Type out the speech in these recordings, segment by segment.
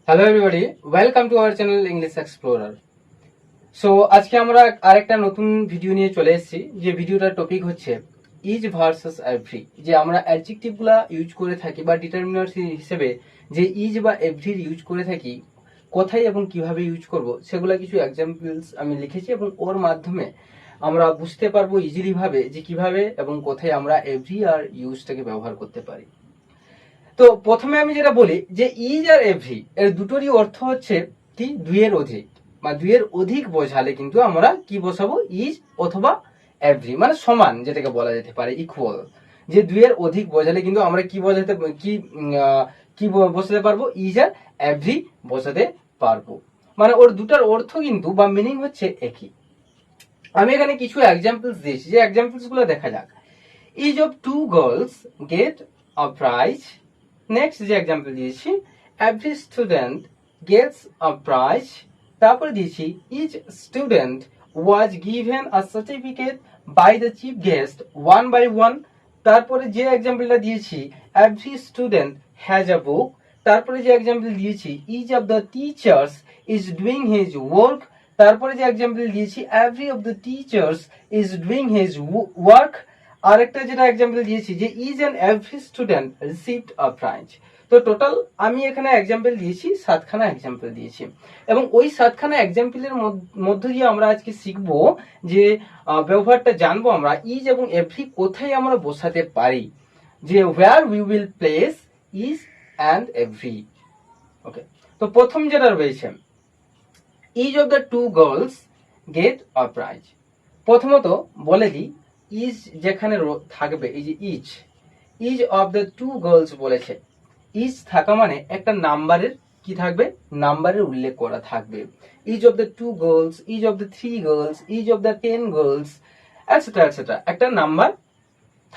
Hello everybody, welcome to our channel English explorer. So আজকে আমরা আরেকটা নতুন ভিডিও নিয়ে চলে এসেছি। যে ভিডিওটার টপিক হচ্ছে ইজ ভার্সেস এভরি। যে আমরা অ্যাডজেক্টিভগুলা ইউজ করে থাকি বা ডিটারমিনার হিসেবে যে ইজ বা এভরির ইউজ করে থাকি, কোথায় এবং কিভাবে ইউজ করব সেগুলা কিছু এক্সাম্পলস আমি লিখেছি এবং ওর মাধ্যমে আমরা বুঝতে পারবো ইজিলি ভাবে যে কিভাবে এবং কোথায় আমরা এভরি আর ইউজটাকে ব্যবহার করতে পারি। তো প্রথমে আমি যেটা বলি যে ইজ আর এভরি এর দুটোরই অর্থ হচ্ছে কি দুইয়ের অধিক বা দুইয়ের অধিক বোঝালে কিন্তু আমরা কি বসাবো ইজ অথবা এভরি, মানে সমান, যেটাকে বলা যেতে পারে ইকুয়াল। যে দুইয়ের অধিক বোঝালে কিন্তু আমরা কি বোঝাতে কি বসাতে পারবো ইজ আর এভরি বসাতে পারবো। মানে ওর দুটার অর্থ কিন্তু বা মিনিং হচ্ছে একই। আমি এখানে কিছু এক্সাম্পলস দিয়েছি, যে এক্সাম্পলস গুলো দেখা যাক। Each of two girls get a prize. Next যে এক্সাম্পল দিয়েছি, every student gets a prize. তারপরে দিয়েছি each student was given a certificate by the chief guest one by one. তারপরে যে এক্সাম্পলটা দিয়েছি, every student has a book. তারপরে যে এক্সাম্পল দিয়েছি, each of the teachers is doing his work. তারপরে যে এক্সাম্পল দিয়েছি, every of the teachers is doing his work. আরেকটা যেটা এক্সাম্পল দিয়েছি যে is and every student received a prize. তো টোটাল আমি এখানে এক্সাম্পল দিয়েছি 7খানা এক্সাম্পল দিয়েছি, এবং ওই 7খানা এক্সাম্পলের মধ্য দিয়ে আমরা আজকে শিখবো যে ব্যবহারটা জানবো আমরা ইজ এবং এভরি কোথায় আমরা বসাতে পারি, যে where we will place is and every. Okay, তো প্রথম যেটা রয়েছে, is of the two girls get a prize. প্রথমত বলে দিই, ইজ যেখানে থাকবে, এই যে is is of the two girls বলেছে, ইজ থাকা মানে একটা নাম্বারের কি থাকবে, নাম্বারের উল্লেখ করা থাকবে। Each of the two girls, each of the three girls, each of the 10 girls, etcetera etcetera, একটা নাম্বার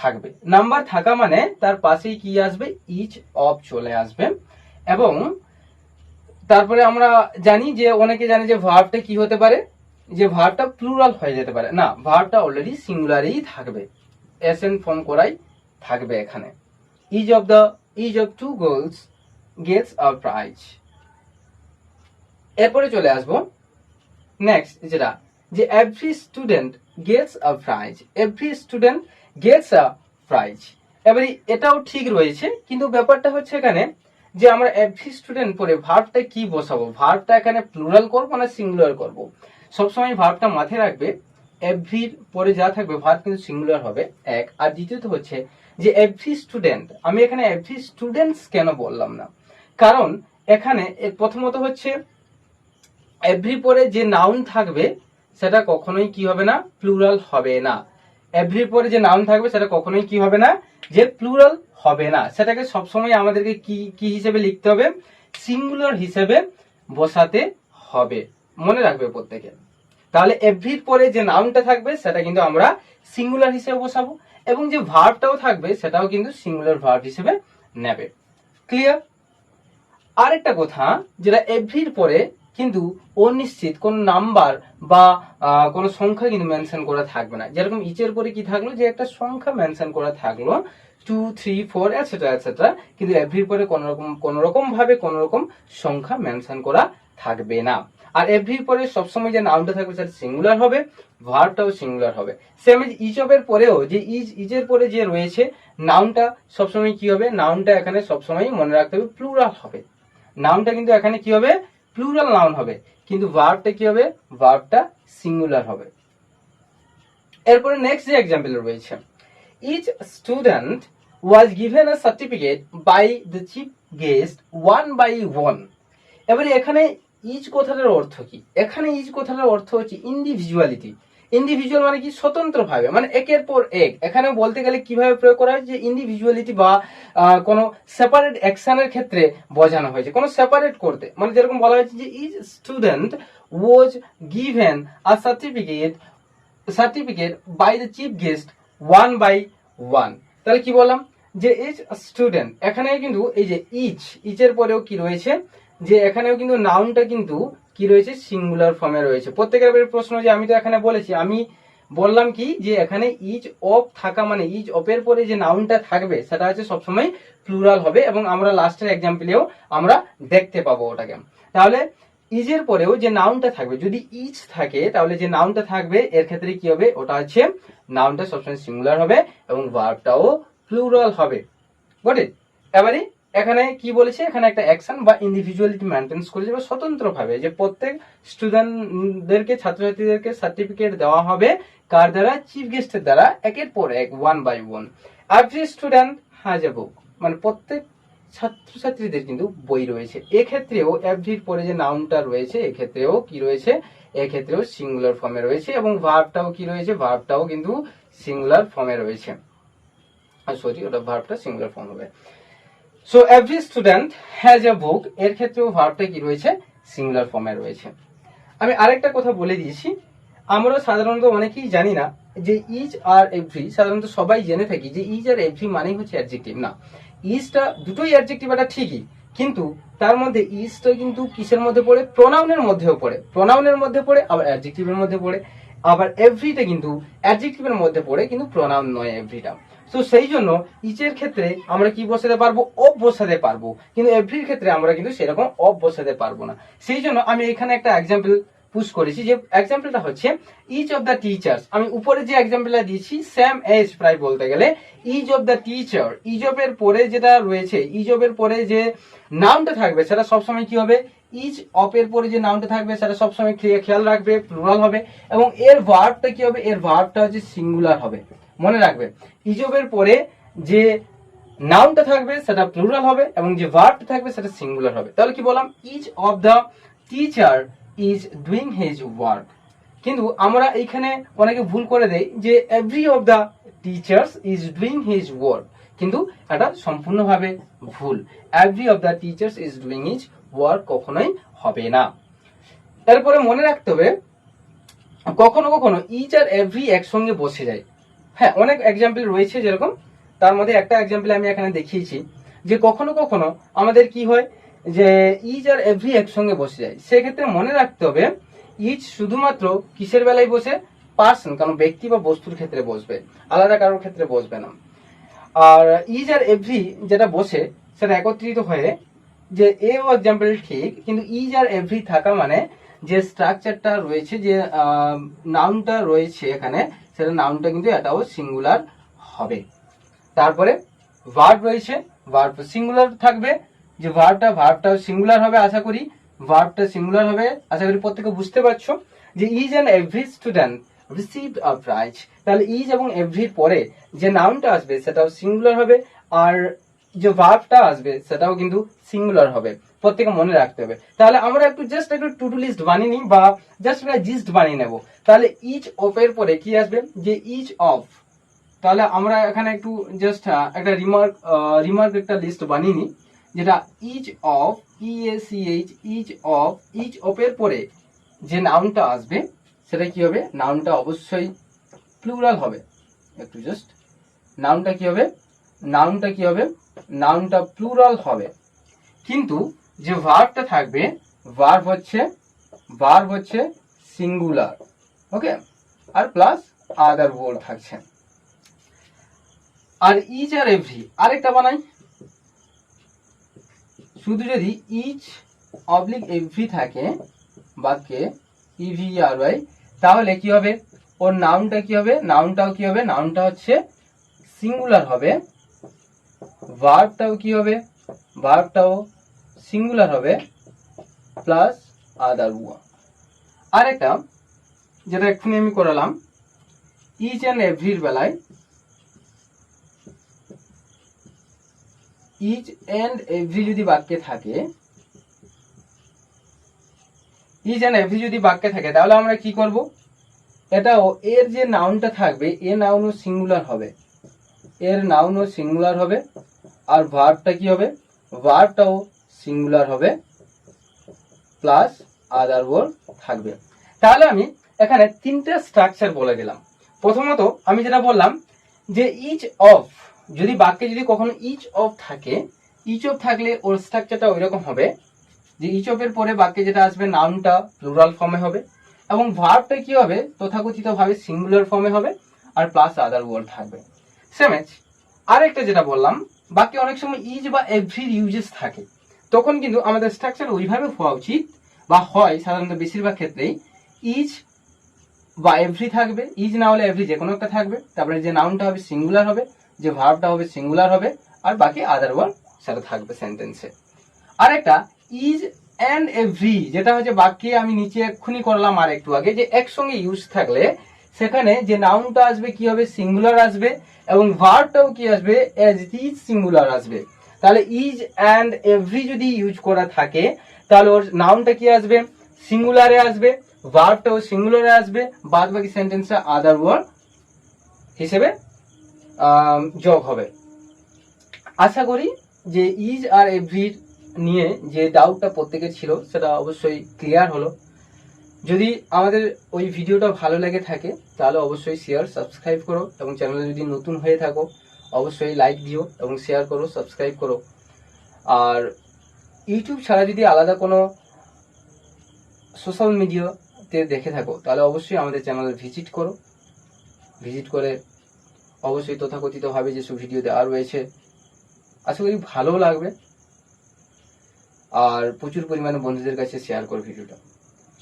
থাকবে। নাম্বার থাকা মানে তার পাশেই কি আসবে, ইজ অফ চলে আসবে। এবং তারপরে আমরা জানি যে অনেকে জানে যে ভার্বটা কি হতে পারে, যে ভার্বটা প্লুরাল হয়ে যেতে পারে না, ভার্বটা অলরেডি সিঙ্গুলারেই থাকবে, এসএন ফর্ম করাই থাকবে এখানে। Each of two girls gets a prize. এরপরে চলে আসবো নেক্সট যেটা, যে every student gets a prize. Every student gets a prize. এবারে এটাও ঠিক রয়েছে, কিন্তু ব্যাপারটা হচ্ছে এখানে যে আমরা এভরি স্টুডেন্ট পরে ভার্বটা কি বসাবো, ভার্বটা এখানে প্লুরাল করবো না সিঙ্গুলার করব। সবসময় ভার্বটা মাথায় রাখবে, এভরির পরে যা থাকবে ভার্ব কিন্তু সিঙ্গুলার হবে এক। আর দ্বিতীয়ত হচ্ছে যে এভরি স্টুডেন্ট, আমি এখানে এভরি স্টুডেন্টস কেন বললাম না, কারণ এখানে প্রথমত হচ্ছে এভরি পরে যে নাউন থাকবে সেটা কখনোই কি হবে না, প্লুরাল হবে না। এভরি পরে যে নাউন থাকবে সেটা কখনোই কি হবে না, যে প্লুরাল হবে না। সেটাকে সবসময় আমাদেরকে কি কি হিসেবে লিখতে হবে, সিঙ্গুলার হিসেবে বসাতে হবে, মনে রাখবে প্রত্যেকে। তাহলে এভরির পরে যে নাউনটা থাকবে সেটা কিন্তু আমরা সিঙ্গুলার হিসেবে বসাবো, এবং যে ভার্বটাও থাকবে সেটাও কিন্তু সিঙ্গুলার ভার্ব হিসেবে নেবে। ক্লিয়ার? আরেকটা কথা, যেটা এভরির পরে কিন্তু অনিশ্চিত কোন নাম্বার বা কোন সংখ্যা কিন্তু মেনশন করা থাকবে না। যেরকম ইচের পরে কি থাকলো, যে একটা সংখ্যা মেনশন করা থাকলো 2, 3, 4 এটসেট্রা এটসেট্রা, কিন্তু এভরির পরে কোন রকম ভাবে কোন রকম সংখ্যা মেনশন করা থাকবে না। আর এভরির পরে সবসময় যে নাউনটা থাকবে সেটা সিঙ্গুলার হবে, ভার্বটাও সিঙ্গুলার হবে। সেম ইচ অফ এর পরেও যে ইজের পরে যে রয়েছে নাউনটা সবসময় কি হবে, নাউনটা এখানে সবসময় মনে রাখতে হবে প্লুরাল হবে। নাউনটা কিন্তু এখানে কি হবে, প্লুরাল নাউন হবে, কিন্তু ভার্বটা কি হবে, ভার্বটা সিঙ্গুলার হবে। এরপরে নেক্সট যে এক্সাম্পল রয়েছে, each student was given a certificate by the chief guest one by one. এবারে এখানে ইচ কথাটার অর্থ কি, এখানে ইচ কথাটার অর্থ হচ্ছে ইন্ডিভিজুয়ালিটি। ইন্ডিভিজুয়াল মানে কি, স্বতন্ত্র ভাবে, মানে একের পর এক। এখানে বলতে গেলে কিভাবে প্রয়োগ করা হয়, যে ইন্ডিভিজুয়ালিটি বা কোনো সেপারেট অ্যাকশনের ক্ষেত্রে বোঝানো হয়েছে, কোনো সেপারেট করতে। মানে যেরকম বলা হয়েছে যে each student was given a certificate by the chief guest one by one. তাহলে কি বললাম, যে ইচ স্টুডেন্ট, এখানে কিন্তু এই যে ইচের পরেও কি রয়েছে, যে এখানেও কিন্তু নাউনটা কিন্তু কি রয়েছে, সিঙ্গুলার ফর্মে রয়েছে। প্রত্যেকের প্রশ্ন যে আমি তো এখানে বলেছি, আমি বললাম কি যে এখানে ইজ অফ থাকা মানে ইজ অফের পরে যে নাউনটা থাকবে সেটা হচ্ছে সবসময় প্লুরাল হবে, এবং আমরা লাস্টের এক্সাম্পলেও আমরা দেখতে পাবো ওটাকে। তাহলে ইজের পরেও যে নাউনটা থাকবে, যদি ইজ থাকে তাহলে যে নাউনটা থাকবে এর ক্ষেত্রে কি হবে, ওটা হচ্ছে নাউনটা সবসময় সিঙ্গুলার হবে এবং ভার্বটাও প্লুরাল হবে। Got it? এবারে এখানে কি বলেছে, এখানে একটা অ্যাকশন বা ইন্ডিভিজুয়ালিটি মেনটেন্স করেছে বা স্বতন্ত্রভাবে, যে প্রত্যেক স্টুডেন্টদেরকে ছাত্রছাত্রীদেরকে সার্টিফিকেট দেওয়া হবে কার দ্বারা, চিফ গেস্টের দ্বারা, একের পর এক, one by one. Every student has a book, মানে প্রত্যেক ছাত্রছাত্রীদের কিন্তু বই রয়েছে। এক্ষেত্রেও এভরির পরে যে নাউনটা রয়েছে এক্ষেত্রেও কি রয়েছে, এক্ষেত্রেও সিঙ্গুলার ফর্মে রয়েছে, এবং ভার্বটাও কি রয়েছে, ভার্বটাও কিন্তু সিঙ্গুলার ফর্মে রয়েছে। সরি, ওটা ভার্বটা সিঙ্গুলার ফর্ম হবে। So every student has a book, এর ক্ষেত্রেও ভার্বটা কি রয়েছে, সিঙ্গুলার ফর্মে রয়েছে। আমি আরেকটা কথা বলে দিয়েছি, আমরা সাধারণত অনেকেই জানি না যে ইজ আর এভরি, সাধারণত সবাই জেনে থাকি যে ইজ আর এভরি মানেই হচ্ছে অ্যাডজেক্টিভ। না, ইজটা দুটোই অ্যাডজেক্টিভ, এটা ঠিকই, কিন্তু তার মধ্যে ইজটা কিন্তু কিসের মধ্যে পড়ে, প্রোনাউনের মধ্যেও পড়ে, প্রোনাউনের মধ্যে পড়ে, আবার অ্যাডজেক্টিভের মধ্যে পড়ে। আবার এভরিটা কিন্তু অ্যাডজেক্টিভের মধ্যে পড়ে, কিন্তু প্রোনাউন নয় এভরিটা। তো সেই জন্য ইজের ক্ষেত্রে আমরা কি বসাতে পারবো, অফ বসাতে পারবো, কিন্তু এভরির ক্ষেত্রে আমরা কিন্তু সেরকম অফ বসাতে পারবো না। সেই জন্য আমি এখানে একটা এক্সাম্পল পুশ করেছি, যে এক্সাম্পলটা হচ্ছে ইচ অফ দ্য টিচার্স। আমি উপরে যে এক্সাম্পলটা দিয়েছি সেম এজ প্রায় বলতে গেলে, each of the teacher, each of এর পরে যেটা রয়েছে, ইচ অফ এর পরে যে নাউনটা থাকবে সেটা সবসময় কি হবে, ইচ অফ এর পরে যে নাউনটা থাকবে সেটা সবসময় খেয়াল রাখবে প্লুরাল হবে, এবং এর ভার্বটা কি হবে, এর ভার্বটা হচ্ছে সিঙ্গুলার হবে। মনে রাখবে, ইচ অফ এর পরে যে নাউনটা থাকবে সেটা প্লুরাল হবে এবং যে ভার্বটা থাকবে সেটা সিঙ্গুলার হবে। তাহলে কি বললাম, each of the teacher is doing his work. কিন্তু আমরা এইখানে অনেকে ভুল করে দেই যে every of the teachers is doing his work, কিন্তু এটা সম্পূর্ণভাবে ভুল। Every of the teachers is doing his work কখনোই হবে না। এরপরে মনে রাখতে হবে, কখনো কখনো ইচ আর এভরি একসঙ্গে বসে যায়। হ্যাঁ, অনেক এক্সাম্পল রয়েছে, যেরকম তার মধ্যে একটা এক্সাম্পল আমি এখানে দেখিয়েছি, যে কখনো কখনো আমাদের কি হয় যে ইচ আর এভরি একসঙ্গে বসে যায়। সেক্ষেত্রে মনে রাখতে হবে ইচ শুধুমাত্র কিসের বেলায় বসে, পার্সন, কারণ ব্যক্তি বা বস্তুর ক্ষেত্রে বসবে, আলাদা কারোর ক্ষেত্রে বসবে না। আর ইচ আর এভরি যেটা বসে সেটা একত্রিত হয়ে, যে এও এক্সাম্পল ঠিক, কিন্তু ইচ আর এভরি থাকা মানে যে স্ট্রাকচারটা রয়েছে, যে নাউনটা রয়েছে এখানে, সেটা নাউনটা কিন্তু এটাও সিঙ্গুলার হবে। তারপরে ভার্ব রয়েছে, ভার্ব সিঙ্গুলার থাকবে, যে ভার্বটাও সিঙ্গুলার হবে। আশা করি ভার্বটা সিঙ্গুলার হবে, আশা করি প্রত্যেকে বুঝতে পারছো। যে is and every student received a prize, তাহলে ইজ এবং এভরির পরে যে নাউনটা আসবে সেটাও সিঙ্গুলার হবে, আর যে ভার্বটা আসবে সেটাও কিন্তু সিঙ্গুলার হবে। প্রত্যেকে মনে রাখতে হবে। তাহলে আমরা জাস্ট একটু টু ডু লিস্ট বানিয়ে নিই, বা জাস্ট একটা জিস্ট বানিয়ে নেব। তাহলে ইচ অফ এর পরে কি আসবে, যে ইচ অফ। তাহলে আমরা এখানে একটু জাস্ট একটা রিমার্ক একটা লিস্ট বানিয়ে নিই, যেটা each of, EACH, each of এর পরে যে নাউনটা আসবে সেটা কি হবে, নাউনটা অবশ্যই প্লুরাল হবে। একটু জাস্ট নাউনটা কি হবে, নাউনটা প্লুরাল হবে, কিন্তু যে ভার্বটা থাকবে, ভার্ব হচ্ছে সিঙ্গুলার। ওকে, আর প্লাস আদার ওয়ার্ড থাকছে। আর ইচ আর এভরি আরেকটা বানাই, শুধু যদি ইচ অবলিক এভরি থাকে বাক্যে, EVRY, তাহলে কি হবে, ওর নাউনটা কি হবে, নাউনটাও কি হবে, নাউনটা হচ্ছে সিঙ্গুলার হবে, ভার্বটাও কি হবে, ভার্বটাও সিঙ্গুলার হবে, প্লাস আদার ওয়ার্ড। আরেকটা যেটা এক্ষুনি আমি করালাম, ইচ অ্যান্ড এভরির বেলায় ইচ অ্যান্ড এভরি যদি বাক্যে থাকে, তাহলে আমরা কি করব, এটাও এর যে নাউনটা থাকবে, এর নাউনও সিঙ্গুলার হবে, আর ভার্বটা কি হবে, ভার্বটাও সিঙ্গুলার হবে, প্লাস আদার ওয়ার্ড থাকবে। তাহলে আমি এখানে তিনটা স্ট্রাকচার বলে দিলাম। প্রথমত আমি যেটা বললাম যে ইচ অফ, যদি বাক্যে যদি কখনো ইচ অফ থাকে, ইচ অফ থাকলে ওর স্ট্রাকচারটা ওইরকম হবে যে ইচ অফ এর পরে বাক্যে যেটা আসবে নাউনটা প্লুরাল ফর্মে হবে, এবং ভার্বটা কি হবে, তথাকথিত ভাবে সিঙ্গুলার ফর্মে হবে, আর প্লাস আদার ওয়ার্ড থাকবে। সেমেজ আরেকটা যেটা বললাম, বাকি অনেক সময় ইজ বা এভরির ইউজেস থাকে, তখন কিন্তু আমাদের স্ট্রাকচার ওইভাবে হওয়া উচিত, বা হয় সাধারণত বেশিরভাগ ক্ষেত্রেই ইজ বা এভরি থাকবে, ইজ না হলে এভরি যে কোনো একটা থাকবে, তারপরে যে নাউনটা হবে সিঙ্গুলার হবে, যে ভার্বটা হবে সিঙ্গুলার হবে, আর বাকি আদার ওয়ার্ড সেটা থাকবে সেন্টেন্সে। আরেকটা ইজ অ্যান্ড এভরি, যেটা হচ্ছে বাক্যে আমি নিচে এক্ষুনি করলাম আর একটু আগে, যে একসঙ্গে ইউজ থাকলে সেখানে যে নাউনটা আসবে কি হবে, সিঙ্গুলার আসবে, এবং ভার্বটাও কি আসবে, এজ ইজ সিঙ্গুলার আসবে। তাহলে ইজ অ্যান্ড এভরি যদি ইউজ করা থাকে, তাহলে ওর নাউনটা কি আসবে, সিঙ্গুলারে আসবে, ভার্বটাও সিঙ্গুলারে আসবে, বাদ বাকি সেন্টেন্সে আদার ওয়ার্ড হিসেবে যোগ হবে। আশা করি যে ইজ আর এভরির নিয়ে যে ডাউটটা প্রত্যেকের ছিল সেটা অবশ্যই ক্লিয়ার হলো। যদি আমাদের ওই ভিডিওটা ভালো লেগে থাকে তাহলে অবশ্যই শেয়ার সাবস্ক্রাইব করো, এবং চ্যানেলে যদি নতুন হয়ে থাকো অবশ্যই লাইক দিও এবং শেয়ার করো, সাবস্ক্রাইব করো। আর ইউটিউব ছাড়া যদি আলাদা কোনো সোশ্যাল মিডিয়াতে দেখে থাকো তাহলে অবশ্যই আমাদের চ্যানেলে ভিজিট করো, ভিজিট করে অবশ্যই তথাকথিতভাবে যেসব ভিডিও দেওয়া রয়েছে আশা করি ভালো লাগবে, আর প্রচুর পরিমাণে বন্ধুদের কাছে শেয়ার করো ভিডিওটা।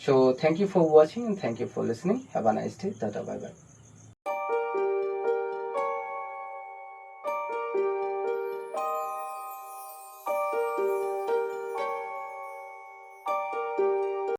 So thank you for watching and thank you for listening. Have a nice day. Tata, bye bye.